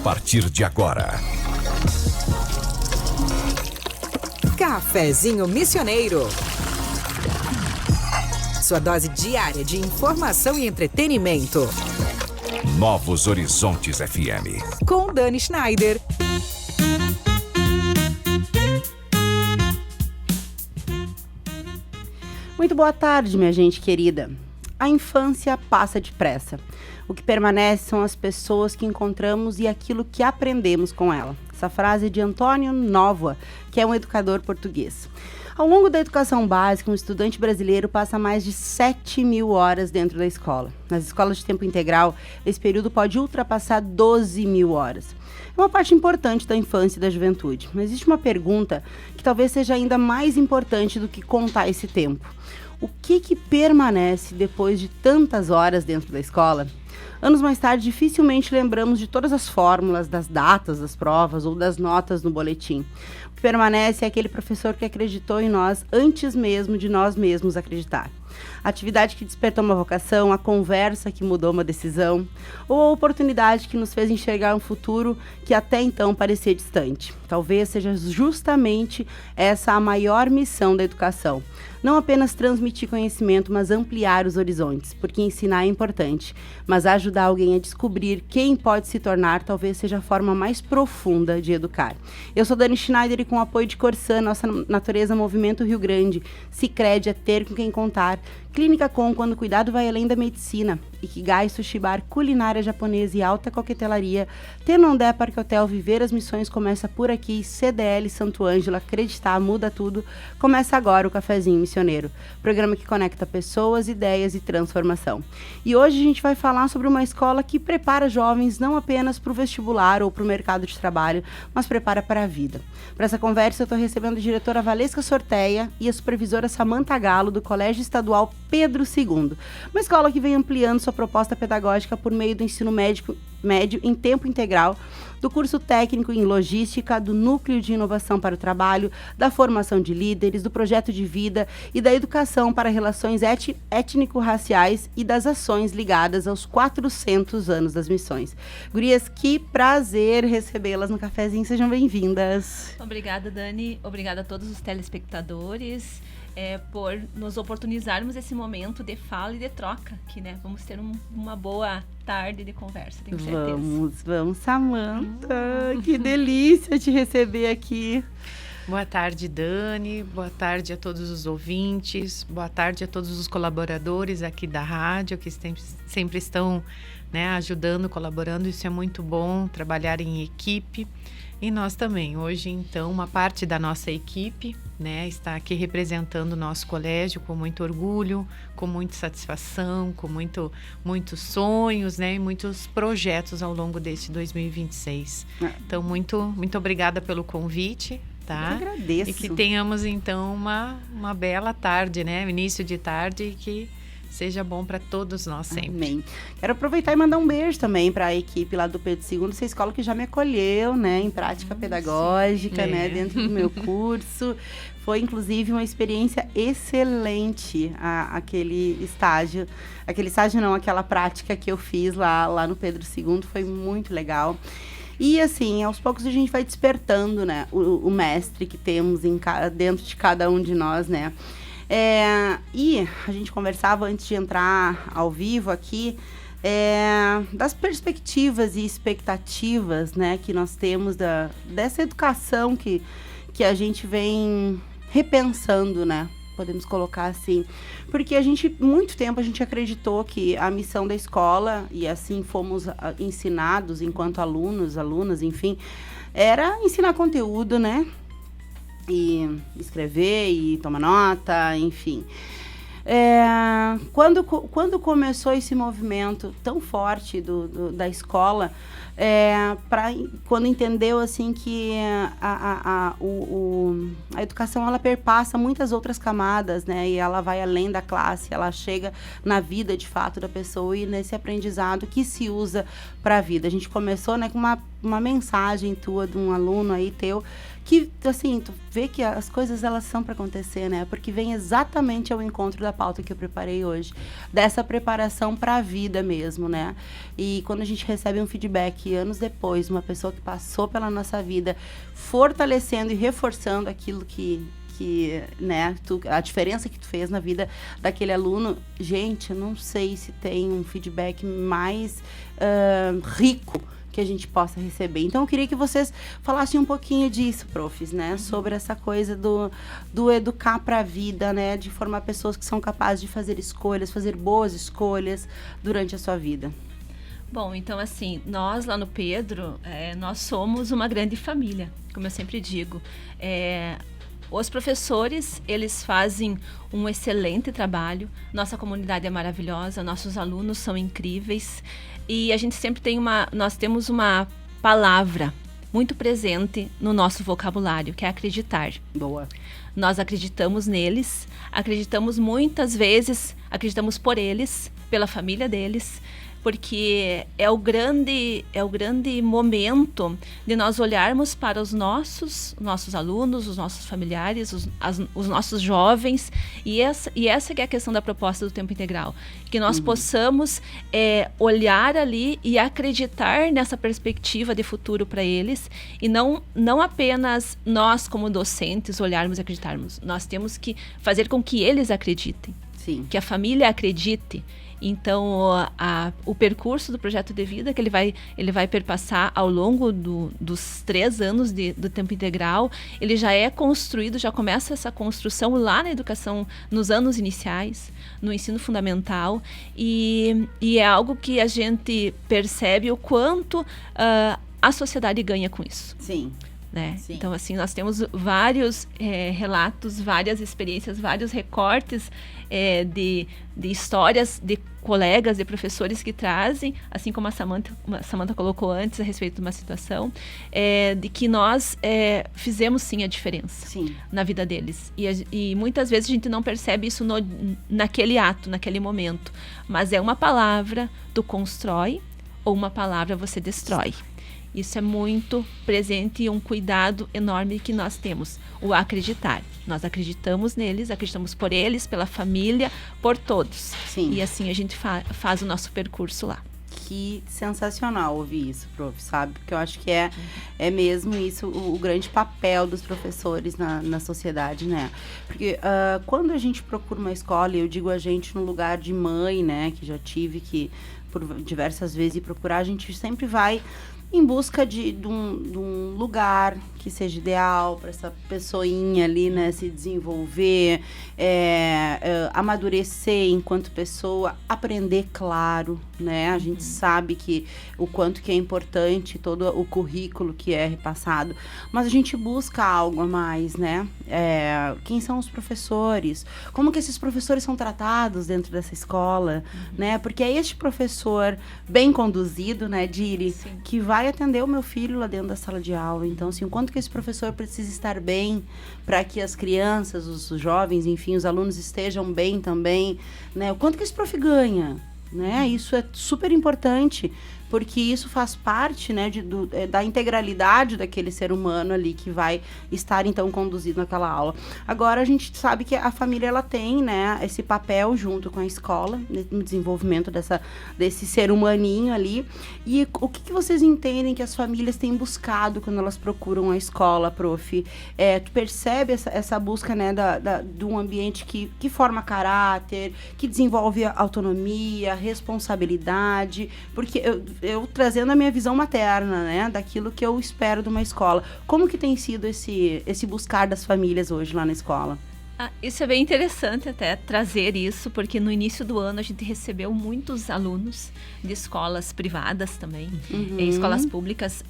partir de agora. Cafezinho Missioneiro. Sua dose diária de informação e entretenimento. Novos Horizontes FM. Com Dani Schneider. Muito boa tarde, minha gente querida. A infância passa depressa. O que permanece são as pessoas que encontramos e aquilo que aprendemos com ela. Essa frase é de Antônio Novoa, que é um educador português. Ao longo da educação básica, um estudante brasileiro passa mais de 7.000 horas dentro da escola. Nas escolas de tempo integral, esse período pode ultrapassar 12.000 horas. É uma parte importante da infância e da juventude. Mas existe uma pergunta que talvez seja ainda mais importante do que contar esse tempo. O que permanece depois de tantas horas dentro da escola? Anos mais tarde, dificilmente lembramos de todas as fórmulas, das datas das provas ou das notas no boletim. O que permanece é aquele professor que acreditou em nós antes mesmo de nós mesmos acreditar. A atividade que despertou uma vocação, a conversa que mudou uma decisão, ou a oportunidade que nos fez enxergar um futuro que até então parecia distante. Talvez seja justamente essa a maior missão da educação. Não apenas transmitir conhecimento, mas ampliar os horizontes, porque ensinar é importante, mas ajudar alguém a descobrir quem pode se tornar talvez seja a forma mais profunda de educar. Eu sou Dani Schneider e com o apoio de Corsã, Nossa Natureza Movimento Rio Grande, Sicredi é ter com quem contar, Clínica Com, quando o cuidado vai além da medicina, Ikigai Sushi Bar, culinária japonesa e alta coquetelaria, Tenondé Parque Hotel, Viver as Missões começa por aqui, CDL Santo Ângelo, acreditar muda tudo, começa agora o Cafezinho Missioneiro, programa que conecta pessoas, ideias e transformação. E hoje a gente vai falar sobre uma escola que prepara jovens não apenas para o vestibular ou para o mercado de trabalho, mas prepara para a vida. Para essa conversa eu estou recebendo a diretora Valesca Sorteia e a supervisora Samantha Galo do Colégio Estadual Pedro II, uma escola que vem ampliando sua proposta pedagógica por meio do ensino médio em tempo integral, do curso técnico em logística, do núcleo de inovação para o trabalho, da formação de líderes, do projeto de vida e da educação para relações étnico-raciais e das ações ligadas aos 400 anos das missões. Gurias, que prazer recebê-las no cafezinho, sejam bem-vindas. Obrigada, Dani, obrigada a todos os telespectadores. Por nos oportunizarmos esse momento de fala e de troca aqui, né? Vamos ter uma boa tarde de conversa, tenho certeza. Vamos, Samantha. Que delícia te receber aqui. Boa tarde, Dani. Boa tarde a todos os ouvintes. Boa tarde a todos os colaboradores aqui da rádio, que sempre estão, né, ajudando, colaborando. Isso é muito bom, trabalhar em equipe. E nós também. Hoje, então, uma parte da nossa equipe, né, está aqui representando o nosso colégio com muito orgulho, com muita satisfação, com muitos sonhos, né, e muitos projetos ao longo deste 2026. Então, muito obrigada pelo convite. Tá? Eu agradeço. E que tenhamos, então, uma bela tarde, né, início de tarde, e que seja bom para todos nós sempre. Amém. Quero aproveitar e mandar um beijo também para a equipe lá do Pedro II, essa escola que já me acolheu, né, em prática pedagógica, né, dentro do meu curso. Foi, inclusive, uma experiência excelente, aquela prática que eu fiz lá no Pedro II, foi muito legal. E assim, aos poucos a gente vai despertando, né, o mestre que temos dentro de cada um de nós, né. E a gente conversava antes de entrar ao vivo aqui das perspectivas e expectativas, né, que nós temos dessa educação que a gente vem repensando, né, podemos colocar assim, porque muito tempo a gente acreditou que a missão da escola, e assim fomos ensinados enquanto alunos, alunas, enfim, era ensinar conteúdo, né, e escrever e tomar nota, enfim. Quando começou esse movimento tão forte da escola, quando entendeu assim que a educação ela perpassa muitas outras camadas, né, e ela vai além da classe, ela chega na vida de fato da pessoa e nesse aprendizado que se usa para a vida. A gente começou, né, com uma mensagem tua de um aluno aí teu que, assim, tu vê que as coisas, elas são para acontecer, né? Porque vem exatamente ao encontro da pauta que eu preparei hoje, dessa preparação para a vida mesmo, né? E quando a gente recebe um feedback anos depois, uma pessoa que passou pela nossa vida, fortalecendo e reforçando aquilo que né, a diferença que tu fez na vida daquele aluno, gente, eu não sei se tem um feedback mais rico que a gente possa receber. Então, eu queria que vocês falassem um pouquinho disso, profs, né? Sobre essa coisa do educar para a vida, né? De formar pessoas que são capazes de fazer escolhas, fazer boas escolhas durante a sua vida. Bom, então assim, nós lá no Pedro, nós somos uma grande família, como eu sempre digo. Os professores, eles fazem um excelente trabalho, nossa comunidade é maravilhosa, nossos alunos são incríveis e a gente sempre nós temos uma palavra muito presente no nosso vocabulário, que é acreditar. Boa. Nós acreditamos neles, acreditamos muitas vezes, acreditamos por eles, pela família deles, porque é o grande momento de nós olharmos para os nossos alunos, os nossos familiares, os nossos jovens, e essa que é a questão da proposta do tempo integral, que nós possamos olhar ali e acreditar nessa perspectiva de futuro para eles, e não apenas nós como docentes olharmos e acreditarmos, nós temos que fazer com que eles acreditem. Sim. Que a família acredite. Então, o percurso do projeto de vida que ele vai perpassar ao longo dos 3 anos do tempo integral, ele já é construído, já começa essa construção lá na educação, nos anos iniciais, no ensino fundamental, e é algo que a gente percebe o quanto a sociedade ganha com isso. Sim. Né? Sim. Então, assim, nós temos vários relatos, várias experiências, vários recortes de histórias de colegas, de professores que trazem, assim como a Samantha colocou antes a respeito de uma situação, de que nós fizemos sim a diferença, sim, na vida deles. E muitas vezes a gente não percebe isso naquele ato, naquele momento. Mas é uma palavra, tu constrói, ou uma palavra você destrói. Isso é muito presente e um cuidado enorme que nós temos, o acreditar. Nós acreditamos neles, acreditamos por eles, pela família, por todos. Sim. E assim a gente faz o nosso percurso lá. Que sensacional ouvir isso, prof, sabe? Porque eu acho que é mesmo isso o grande papel dos professores na sociedade, né? Porque quando a gente procura uma escola, e eu digo a gente no lugar de mãe, né? Que já tive que, por diversas vezes, ir procurar, a gente sempre vai em busca de um lugar que seja ideal para essa pessoinha ali, né, se desenvolver, amadurecer enquanto pessoa, aprender, claro, né, a gente sabe que o quanto que é importante todo o currículo que é repassado, mas a gente busca algo a mais, né, quem são os professores, como que esses professores são tratados dentro dessa escola, né, porque é este professor bem conduzido, né, Diri, Sim. que vai atender o meu filho lá dentro da sala de aula. Então, assim, o quanto que esse professor precisa estar bem para que as crianças, os jovens, enfim, os alunos estejam bem também, né? O quanto que esse prof ganha, né? Isso é super importante, porque isso faz parte, né, da integralidade daquele ser humano ali que vai estar, então, conduzido naquela aula. Agora, a gente sabe que a família, ela tem, né, esse papel junto com a escola, no desenvolvimento desse ser humaninho ali. E o que vocês entendem que as famílias têm buscado quando elas procuram a escola, prof? Tu percebe essa busca, né, de um ambiente que forma caráter, que desenvolve autonomia, responsabilidade, porque eu trazendo a minha visão materna, né, daquilo que eu espero de uma escola. Como que tem sido esse buscar das famílias hoje lá na escola? Isso é bem interessante até trazer isso, porque no início do ano a gente recebeu muitos alunos de escolas privadas também, escolas públicas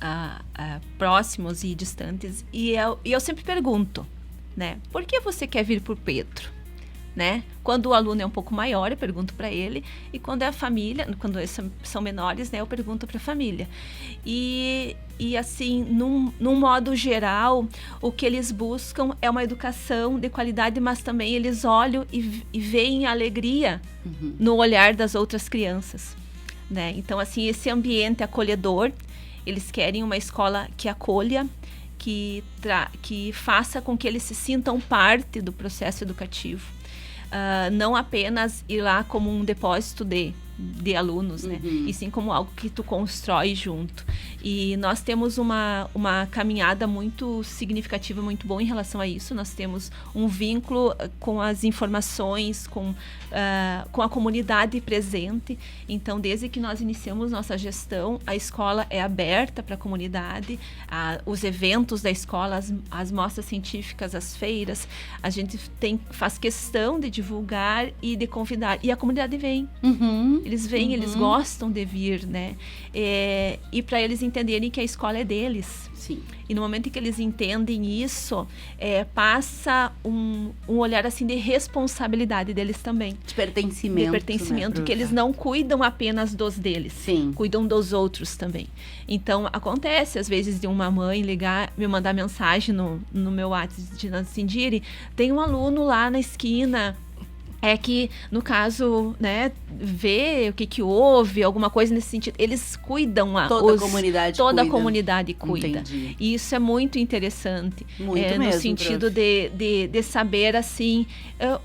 próximos e distantes, e eu sempre pergunto, né, por que você quer vir por Pedro? Né? Quando o aluno é um pouco maior, eu pergunto para ele, e quando é a família, quando eles são menores, né, eu pergunto para a família. E assim, num modo geral, o que eles buscam é uma educação de qualidade, mas também eles olham e veem a alegria no olhar das outras crianças, né? Então, assim, esse ambiente acolhedor, eles querem uma escola que acolha, que faça com que eles se sintam parte do processo educativo. Não apenas ir lá como um depósito de alunos, né? E sim como algo que tu constrói junto. E nós temos uma caminhada muito significativa, muito boa em relação a isso. Nós temos um vínculo com as informações, com a comunidade presente. Então, desde que nós iniciamos nossa gestão, a escola é aberta para a comunidade. Os eventos da escola, as mostras científicas, as feiras, a gente faz questão de divulgar e de convidar. E a comunidade vem. Eles vêm, eles gostam de vir, né? E para eles entenderem que a escola é deles. Sim. E no momento em que eles entendem isso, passa um olhar assim de responsabilidade deles também. De pertencimento. Né? Que eles não cuidam apenas dos deles. Sim. Cuidam dos outros também. Então, acontece às vezes de uma mãe ligar, me mandar mensagem no meu WhatsApp de Nansindiri, tem um aluno lá na esquina, que, no caso, né, vê o que houve, alguma coisa nesse sentido. Eles cuidam. Toda a comunidade cuida. Entendi. E isso é muito interessante. Muito mesmo, no sentido de saber, assim,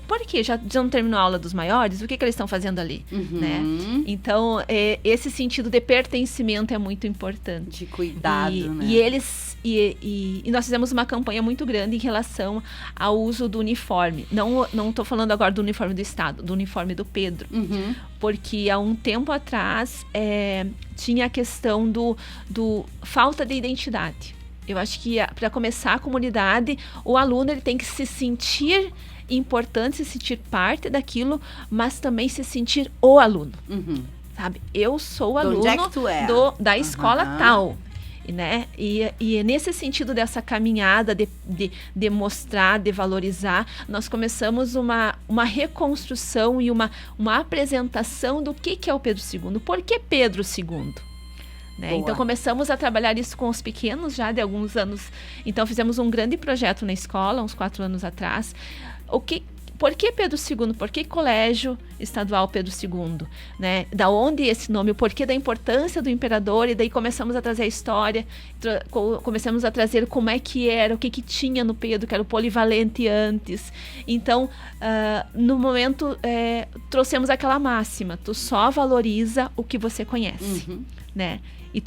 por quê? Já não terminou a aula dos maiores? O que eles estão fazendo ali? Né? Então, esse sentido de pertencimento é muito importante. De cuidado, né? E eles... E nós fizemos uma campanha muito grande em relação ao uso do uniforme. Não estou falando agora do uniforme do Estado, do uniforme do Pedro. Porque há um tempo atrás tinha a questão do falta de identidade. Eu acho que para começar a comunidade, o aluno ele tem que se sentir importante, se sentir parte daquilo, mas também se sentir o aluno. Sabe? Eu sou o aluno da escola tal. Né? E nesse sentido dessa caminhada de mostrar, de valorizar, nós começamos uma reconstrução e uma apresentação do que é o Pedro II. Por que Pedro II? Né? Então começamos a trabalhar isso com os pequenos já de alguns anos. Então fizemos um grande projeto na escola, uns 4 anos atrás. Por que Pedro II? Por que Colégio Estadual Pedro II? Né? Da onde esse nome? O porquê da importância do imperador? E daí começamos a trazer a história, começamos a trazer como é que era, o que tinha no Pedro, que era o polivalente antes. Então, no momento, trouxemos aquela máxima, tu só valoriza o que você conhece, né? E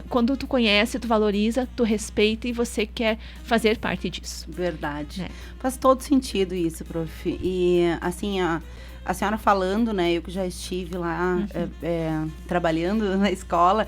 quando tu conhece, tu valoriza, tu respeita e você quer fazer parte disso. Verdade. Faz todo sentido isso, prof. E assim, a senhora falando, né? Eu que já estive lá trabalhando na escola,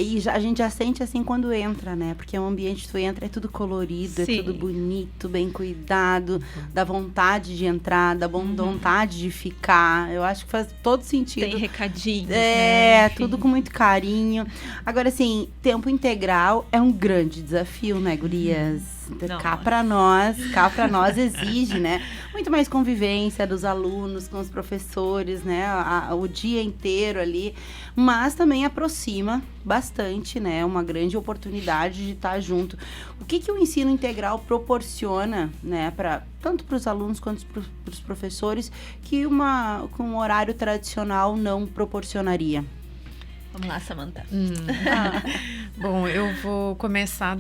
e a gente já sente assim quando entra, né? Porque é um ambiente que tu entra, é tudo colorido, Sim. é tudo bonito, bem cuidado, dá vontade de entrar, dá vontade de ficar. Eu acho que faz todo sentido. Tem recadinhos, né? Tudo com muito carinho. Agora, assim, tempo integral é um grande desafio, né, gurias? Cá pra nós exige, né? Muito mais convivência dos alunos com os professores, né? O dia inteiro ali. Mas também aproxima bastante, né? Uma grande oportunidade de estar junto. O que o ensino integral proporciona, né? Tanto para os alunos quanto para os professores, que com um horário tradicional não proporcionaria? Vamos lá, Samantha. Bom, eu vou começar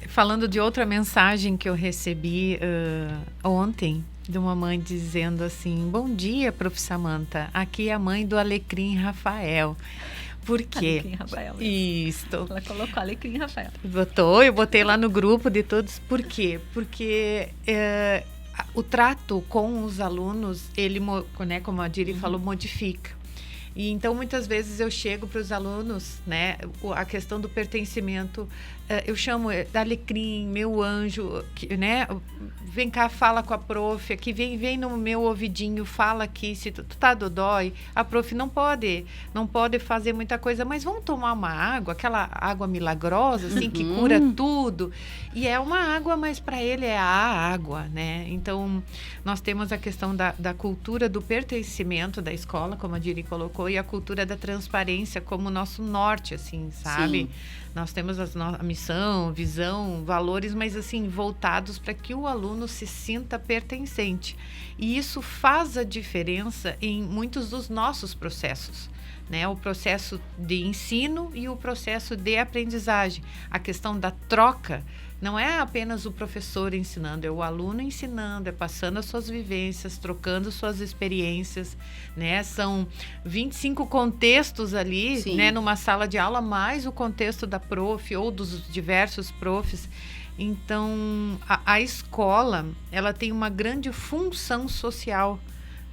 falando de outra mensagem que eu recebi ontem, de uma mãe dizendo assim: bom dia, prof. Samantha, aqui é a mãe do Alecrim Rafael. Por quê? Alecrim Rafael. Isso. Ela colocou Alecrim Rafael. Eu botei lá no grupo de todos. Por quê? Porque o trato com os alunos, ele, né, como a Diri falou, modifica. E então, muitas vezes eu chego para os alunos, né, a questão do pertencimento, eu chamo da Alecrim, meu anjo, né, vem cá, fala com a prof, aqui vem no meu ouvidinho, fala aqui, se tu tá dodói, a prof não pode fazer muita coisa, mas vamos tomar uma água, aquela água milagrosa, assim, que cura tudo, e é uma água, mas para ele é a água, né, então nós temos a questão da cultura do pertencimento da escola, como a Diri colocou, e a cultura da transparência como nosso norte, assim, sabe? Sim. Nós temos a missão, visão, valores, mas assim, voltados para que o aluno se sinta pertencente. E isso faz a diferença em muitos dos nossos processos, né? O processo de ensino e o processo de aprendizagem. A questão da troca não é apenas o professor ensinando, é o aluno ensinando, é passando as suas vivências, trocando suas experiências, né? São 25 contextos ali, né? Numa sala de aula, mais o contexto da prof ou dos diversos profs. Então, a escola, ela tem uma grande função social,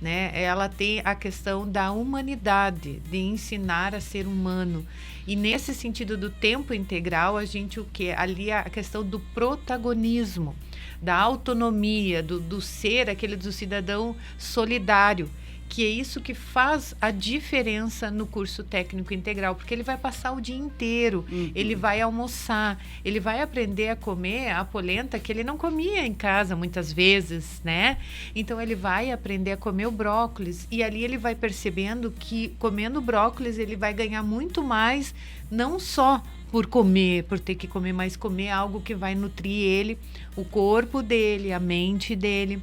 né? Ela tem a questão da humanidade, de ensinar a ser humano. E nesse sentido do tempo integral, a gente ali a questão do protagonismo, da autonomia, do ser, aquele do cidadão solidário, que é isso que faz a diferença no curso técnico integral, porque ele vai passar o dia inteiro, ele vai almoçar, ele vai aprender a comer a polenta que ele não comia em casa muitas vezes, né? Então ele vai aprender a comer o brócolis, e ali ele vai percebendo que comendo brócolis ele vai ganhar muito mais, não só por comer, por ter que comer, mas comer algo que vai nutrir ele, o corpo dele, a mente dele.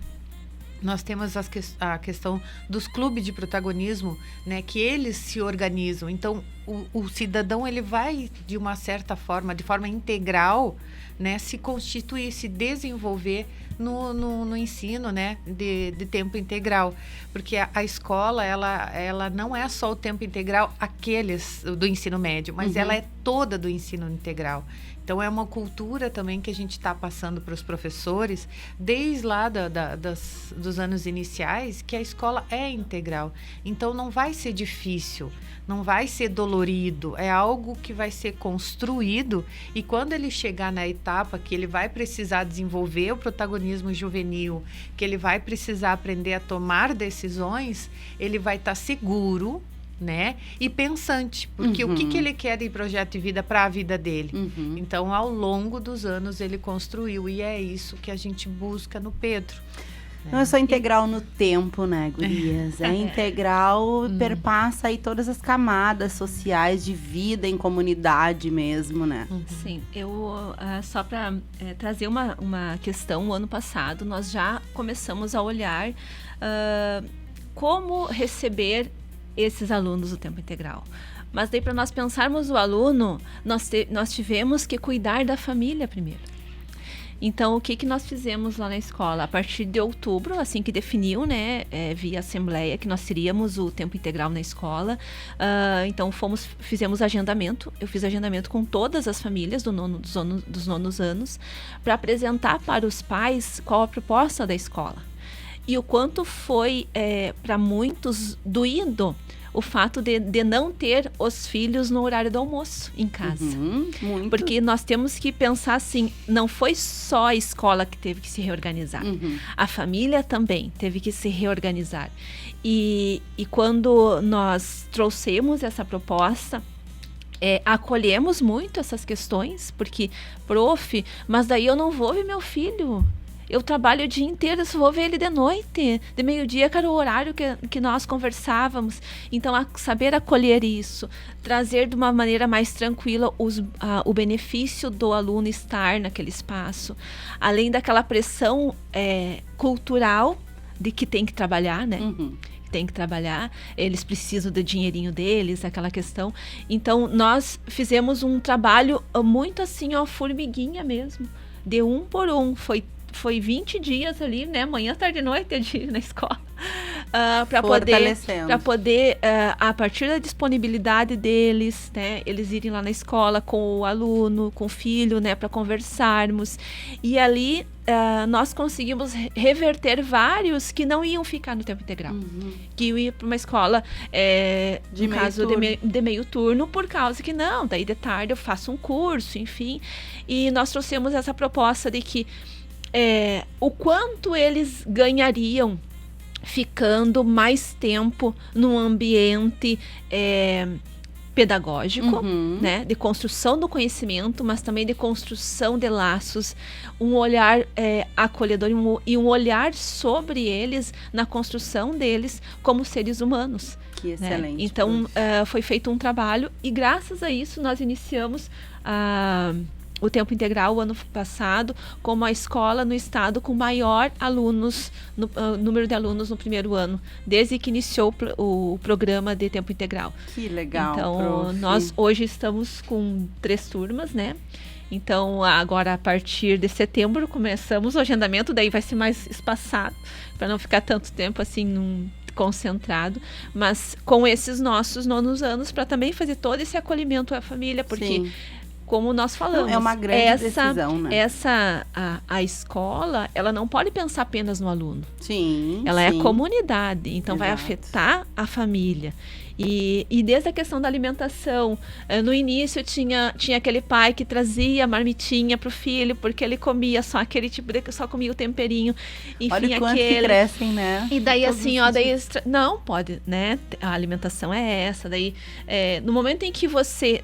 Nós temos a questão dos clubes de protagonismo, né, que eles se organizam. Então, o cidadão ele vai, de uma certa forma, de forma integral, né, se constituir, se desenvolver no ensino, né, de tempo integral. Porque a escola, ela não é só o tempo integral, aqueles do ensino médio, mas ela é toda do ensino integral. Então, é uma cultura também que a gente está passando para os professores, desde lá dos anos iniciais, que a escola é integral. Então, não vai ser difícil, não vai ser dolorido, é algo que vai ser construído, e quando ele chegar na etapa que ele vai precisar desenvolver o protagonismo juvenil, que ele vai precisar aprender a tomar decisões, ele vai estar seguro, né? E pensante, porque o que ele quer de projeto de vida para a vida dele. Então, ao longo dos anos, ele construiu, e é isso que a gente busca no Pedro. Não é só integral no tempo, né, gurias? É integral, perpassa aí todas as camadas sociais de vida em comunidade mesmo, né? Sim, só para trazer uma questão, o ano passado nós já começamos a olhar como receber esses alunos do tempo integral. Mas daí, para nós pensarmos o aluno, nós tivemos que cuidar da família primeiro. Então, o que nós fizemos lá na escola? A partir de outubro, assim que definiu, né, via assembleia, que nós teríamos o tempo integral na escola, então fizemos agendamento. Eu fiz agendamento com todas as famílias dos nonos anos, para apresentar para os pais qual a proposta da escola. E o quanto foi, para muitos, doído o fato de não ter os filhos no horário do almoço em casa. Muito. Porque nós temos que pensar assim, não foi só a escola que teve que se reorganizar. A família também teve que se reorganizar. E quando nós trouxemos essa proposta, acolhemos muito essas questões, porque, prof, mas daí eu não vou ver meu filho. Eu trabalho o dia inteiro, eu só vou ver ele de noite, de meio-dia, que era o horário que nós conversávamos. Então, saber acolher isso, trazer de uma maneira mais tranquila o benefício do aluno estar naquele espaço, além daquela pressão cultural de que tem que trabalhar, né? Tem que trabalhar, eles precisam do dinheirinho deles, aquela questão. Então, nós fizemos um trabalho muito assim, formiguinha mesmo, de um por um. Foi 20 dias ali, né? Manhã, tarde e noite na escola. Para poder, a partir da disponibilidade deles, né? Eles irem lá na escola com o aluno, com o filho, né? Para conversarmos. E ali nós conseguimos reverter vários que não iam ficar no tempo integral. Que iam para uma escola, de meio turno, por causa que não, daí de tarde eu faço um curso, enfim. E nós trouxemos essa proposta de que o quanto eles ganhariam ficando mais tempo num ambiente pedagógico, né, de construção do conhecimento, mas também de construção de laços, um olhar acolhedor e um olhar sobre eles na construção deles como seres humanos. Que excelente. Né? Então, foi feito um trabalho, e graças a isso nós iniciamos o tempo integral o ano passado como a escola no estado com maior alunos, número de alunos no primeiro ano, desde que iniciou o programa de tempo integral. Que legal, então, prof. Nós hoje estamos com 3 turmas, né? Então, agora a partir de setembro começamos o agendamento, daí vai ser mais espaçado, para não ficar tanto tempo assim concentrado, mas com esses nossos nonos anos, para também fazer todo esse acolhimento à família, porque... Sim. Como nós falamos, é uma grande decisão, né? A escola, ela não pode pensar apenas no aluno. Sim. Ela é a comunidade, então vai afetar a família. E desde a questão da alimentação, no início tinha aquele pai que trazia a marmitinha para o filho, porque ele comia só aquele tipo de, só comia o temperinho. Enfim, olha o quanto que crescem, né? E daí assim, não pode, né? A alimentação é essa. Daí, no momento em que você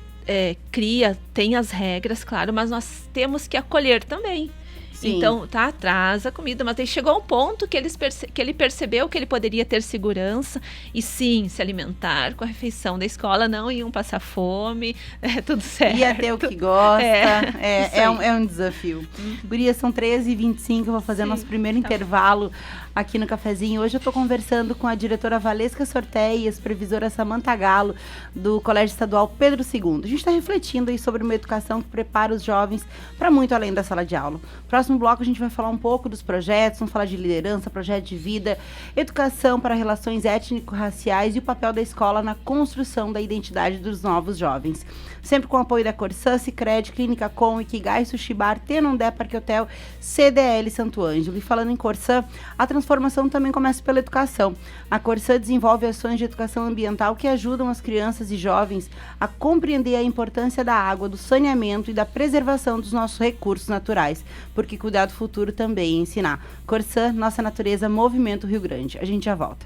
cria, tem as regras, claro, mas nós temos que acolher também. Sim. Então, traz a comida, mas aí chegou um ponto que ele percebeu que ele poderia ter segurança e sim, se alimentar com a refeição da escola, não iam passar fome, tudo certo. Ia ter o que gosta, é um desafio. Gurias, são 13h25, eu vou fazer nosso primeiro intervalo aqui no cafezinho. Hoje eu estou conversando com a diretora Valesca Sorteia e a supervisora Samanta Galo, do Colégio Estadual Pedro II. A gente está refletindo aí sobre uma educação que prepara os jovens para muito além da sala de aula. Próximo bloco a gente vai falar um pouco dos projetos, vamos falar de liderança, projeto de vida, educação para relações étnico-raciais e o papel da escola na construção da identidade dos novos jovens. Sempre com o apoio da Corsã, Sicredi, Clínica Com, Ikigai, Sushi Bar, Tenondé, Parque Hotel, CDL Santo Ângelo. E falando em Corsã, a transformação também começa pela educação. A Corsã desenvolve ações de educação ambiental que ajudam as crianças e jovens a compreender a importância da água, do saneamento e da preservação dos nossos recursos naturais, porque cuidar do futuro também é ensinar. Corsã, nossa natureza, Movimento Rio Grande. A gente já volta.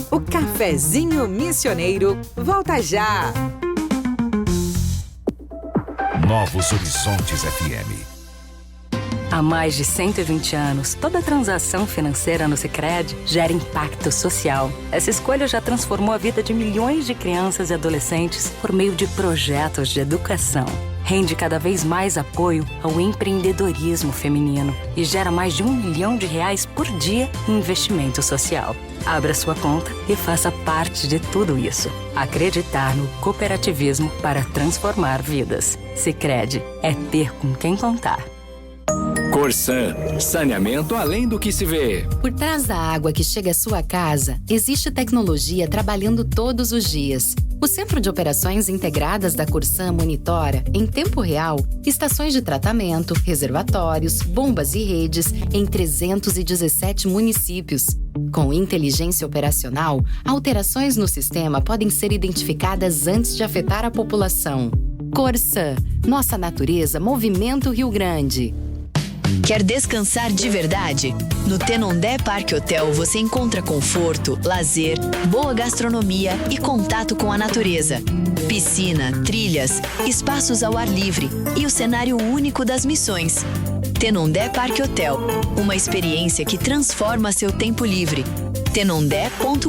O Cafezinho Missioneiro volta já. Novos Horizontes FM. Há mais de 120 anos, toda transação financeira no Sicredi gera impacto social. Essa escolha já transformou a vida de milhões de crianças e adolescentes por meio de projetos de educação. Rende cada vez mais apoio ao empreendedorismo feminino e gera mais de R$1 milhão por dia em investimento social. Abra sua conta e faça parte de tudo isso. Acreditar no cooperativismo para transformar vidas. Sicredi é ter com quem contar. Corsã, saneamento além do que se vê. Por trás da água que chega à sua casa, existe tecnologia trabalhando todos os dias. O Centro de Operações Integradas da Corsã monitora, em tempo real, estações de tratamento, reservatórios, bombas e redes em 317 municípios. Com inteligência operacional, alterações no sistema podem ser identificadas antes de afetar a população. Corsã, nossa natureza, Movimento Rio Grande. Quer descansar de verdade? No Tenondé Parque Hotel você encontra conforto, lazer, boa gastronomia e contato com a natureza. Piscina, trilhas, espaços ao ar livre e o cenário único das missões. Tenondé Parque Hotel, uma experiência que transforma seu tempo livre. tenondé.com.br.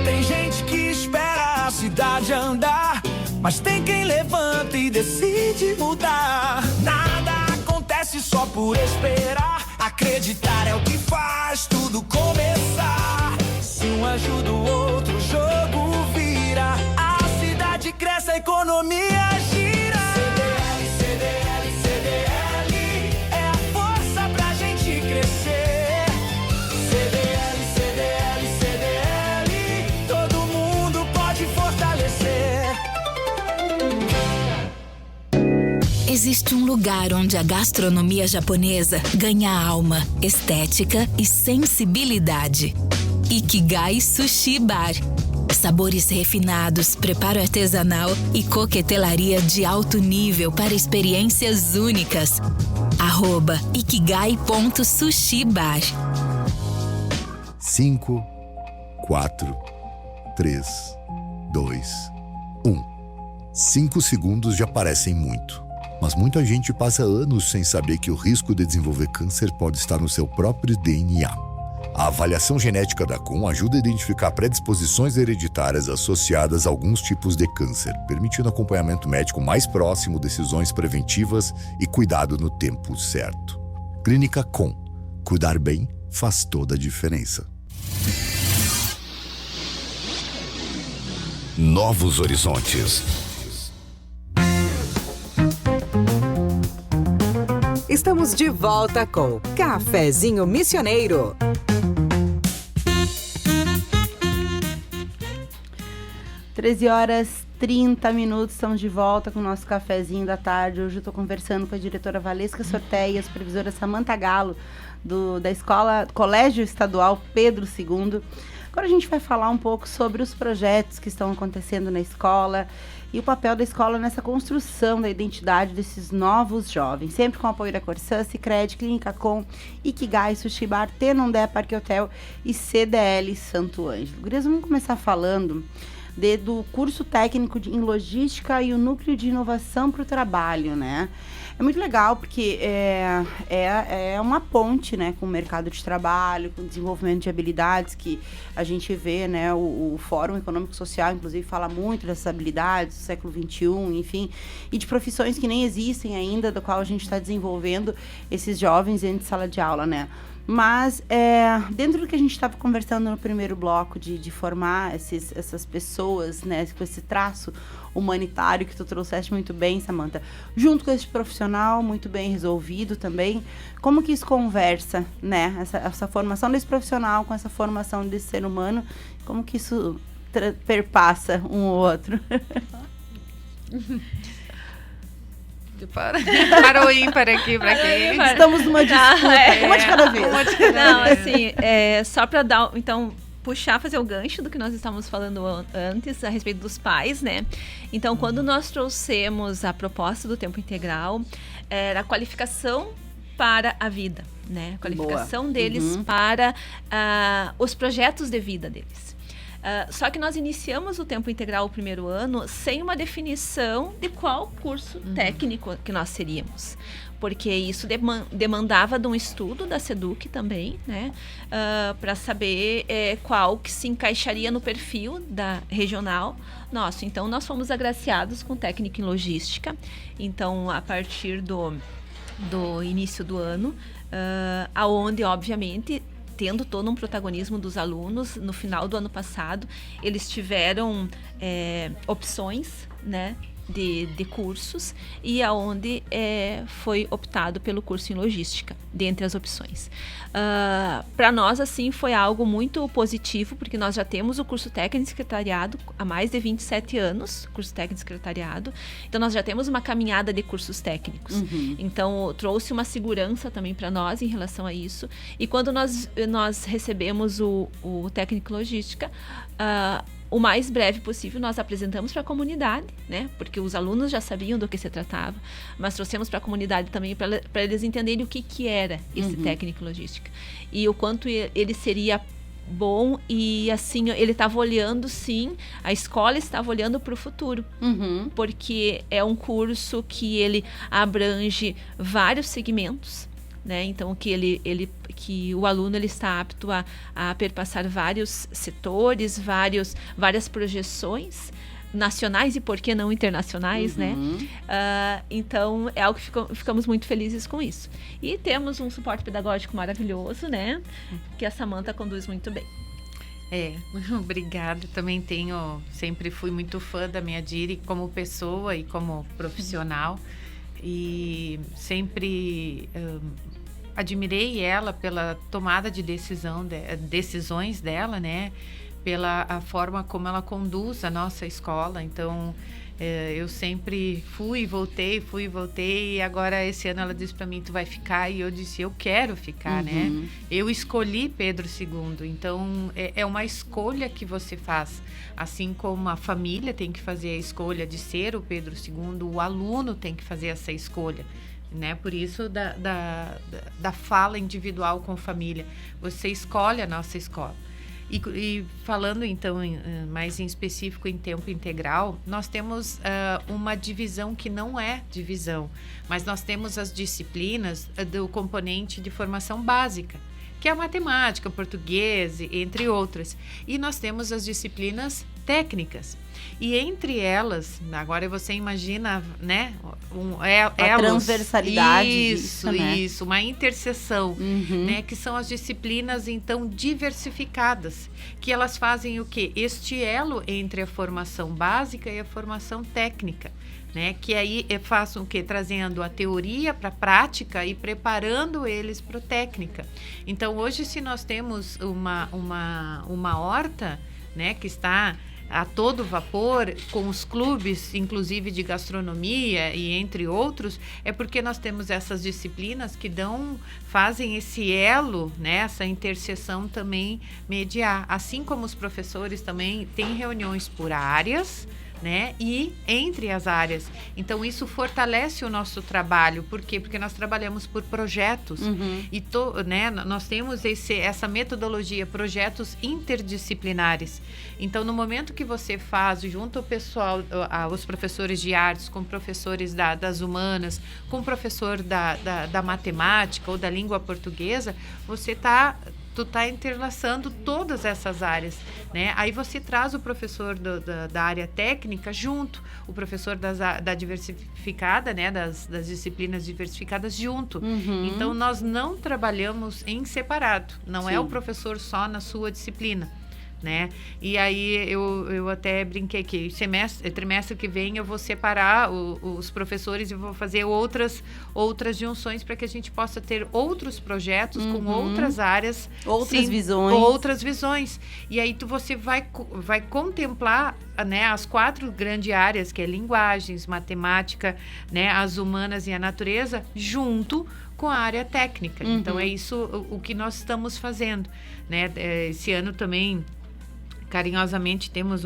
Tem gente que espera a cidade andar, mas tem quem levanta e decide mudar. Nada acontece só por esperar. Acreditar é o que faz tudo começar. Se um ajuda o outro, o jogo vira. A cidade cresce, a economia gira. CDL, CDL, CDL é a força pra gente crescer. CDL, CDL, CDL, todo mundo pode fortalecer. Existe um lugar onde a gastronomia japonesa ganha alma, estética e sensibilidade. Ikigai Sushi Bar. Sabores refinados, preparo artesanal e coquetelaria de alto nível para experiências únicas. @ikigai.sushibar. 5, 4, 3, 2, 1. 5 segundos já parecem muito. Mas muita gente passa anos sem saber que o risco de desenvolver câncer pode estar no seu próprio DNA. A avaliação genética da CUM ajuda a identificar predisposições hereditárias associadas a alguns tipos de câncer, permitindo acompanhamento médico mais próximo, decisões preventivas e cuidado no tempo certo. Clínica CUM. Cuidar bem faz toda a diferença. Novos horizontes. Estamos de volta com Cafezinho Missioneiro. Treze horas 30 minutos, estamos de volta com o nosso cafezinho da tarde. Hoje eu estou conversando com a diretora Valesca Sorteia e a supervisora Samantha Galo, da escola Colégio Estadual Pedro II. Agora a gente vai falar um pouco sobre os projetos que estão acontecendo na escola e o papel da escola nessa construção da identidade desses novos jovens, sempre com o apoio da Corsã, Sicredi, Clínica Com, Ikigai, Sushi Bar, Tenondé Parque Hotel e CDL Santo Ângelo. Gurias, vamos começar falando do curso técnico em logística e o núcleo de inovação para o trabalho, né? É muito legal porque é uma ponte, né, com o mercado de trabalho, com o desenvolvimento de habilidades que a gente vê, né, o Fórum Econômico Social, inclusive, fala muito dessas habilidades do século XXI, enfim, e de profissões que nem existem ainda, do qual a gente está desenvolvendo esses jovens dentro de sala de aula, né? Mas, dentro do que a gente estava conversando no primeiro bloco, de formar essas pessoas, né, com esse traço humanitário que tu trouxeste muito bem, Samantha, junto com esse profissional muito bem resolvido também, como que isso conversa, né, essa formação desse profissional com essa formação desse ser humano, como que isso perpassa um ou outro? Para o ímpar aqui, para quem? Estamos numa disputa, uma de cada vez. Não, assim, só para dar, então, fazer o gancho do que nós estávamos falando antes, a respeito dos pais, né? Então, quando nós trouxemos a proposta do tempo integral, era a qualificação para a vida, né? A qualificação deles para os projetos de vida deles. Só que nós iniciamos o tempo integral o primeiro ano sem uma definição de qual curso técnico que nós seríamos. Porque isso demandava de um estudo da SEDUC também, né? Para saber qual que se encaixaria no perfil da regional nosso. Então, nós fomos agraciados com técnico em logística. Então, a partir do início do ano, aonde, obviamente, tendo todo um protagonismo dos alunos, no final do ano passado, eles tiveram opções, né, de cursos, e aonde foi optado pelo curso em logística, dentre as opções. Para nós, assim, foi algo muito positivo, porque nós já temos o curso técnico de secretariado há mais de 27 anos, curso técnico de secretariado, então nós já temos uma caminhada de cursos técnicos. Então, trouxe uma segurança também para nós em relação a isso, e quando nós recebemos o técnico em logística, o mais breve possível, nós apresentamos para a comunidade, né? Porque os alunos já sabiam do que se tratava, mas trouxemos para a comunidade também para eles entenderem o que era esse técnico em logística. E o quanto ele seria bom, e assim, ele estava olhando, sim, a escola estava olhando para o futuro, porque é um curso que ele abrange vários segmentos, né? Então, que o aluno ele está apto a perpassar vários setores, várias projeções nacionais e, por que não, internacionais, né? Então, é algo que ficamos muito felizes com isso. E temos um suporte pedagógico maravilhoso, né? Que a Samantha conduz muito bem. Obrigada. Também sempre fui muito fã da minha Diri como pessoa e como profissional. E sempre admirei ela pela tomada de decisões dela, né? Pela a forma como ela conduz a nossa escola. Então, eu sempre fui e voltei, e agora esse ano ela disse para mim, tu vai ficar, e eu disse, eu quero ficar, né? Eu escolhi Pedro II, então é uma escolha que você faz, assim como a família tem que fazer a escolha de ser o Pedro II, o aluno tem que fazer essa escolha, né? Por isso da fala individual com família, você escolhe a nossa escola. E falando, então, mais em específico em tempo integral, nós temos uma divisão que não é divisão, mas nós temos as disciplinas do componente de formação básica, que é a matemática, português, entre outras. E nós temos as disciplinas técnicas. E entre elas, agora você imagina, né? A transversalidade disso, né? Isso, uma interseção, né? Que são as disciplinas, então, diversificadas, que elas fazem o quê? Este elo entre a formação básica e a formação técnica, né? Que aí façam o quê? Trazendo a teoria para a prática e preparando eles para a técnica. Então, hoje, se nós temos uma horta, né? Que está a todo vapor, com os clubes, inclusive de gastronomia e entre outros, é porque nós temos essas disciplinas que fazem esse elo, né, essa interseção também mediar. Assim como os professores também têm reuniões por áreas, né, e entre as áreas. Então, isso fortalece o nosso trabalho. Por quê? Porque nós trabalhamos por projetos. E né, nós temos essa metodologia, projetos interdisciplinares. Então, no momento que você faz, junto ao pessoal, os professores de artes, com professores das humanas, com o professor da matemática ou da língua portuguesa, tu está interlaçando todas essas áreas, né? Aí você traz o professor da área técnica junto, o professor da diversificada, né? Das disciplinas diversificadas junto. Então, nós não trabalhamos em separado. Não é o professor só na sua disciplina, né? E aí eu até brinquei que trimestre que vem eu vou separar os professores e vou fazer outras junções para que a gente possa ter outros projetos com outras áreas, outras visões. E aí você vai contemplar, né, as 4 grandes áreas, que é linguagens, matemática, né, as humanas e a natureza, junto com a área técnica. Então é isso o que nós estamos fazendo, né? Esse ano também, carinhosamente, temos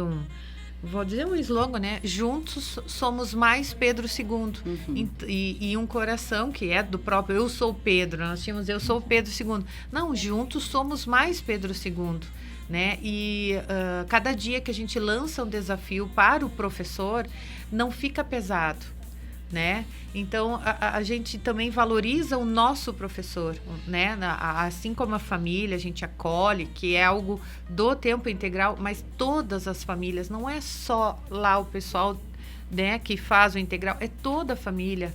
vou dizer um slogan, né? Juntos somos mais Pedro II. E um coração que é do próprio Eu Sou Pedro. Nós tínhamos Eu Sou Pedro II. Não, juntos somos mais Pedro II. Né? E cada dia que a gente lança um desafio para o professor, não fica pesado, né? Então, a gente também valoriza o nosso professor, né? Assim como a família, a gente acolhe, que é algo do tempo integral, mas todas as famílias, não é só lá o pessoal, né, que faz o integral, é toda a família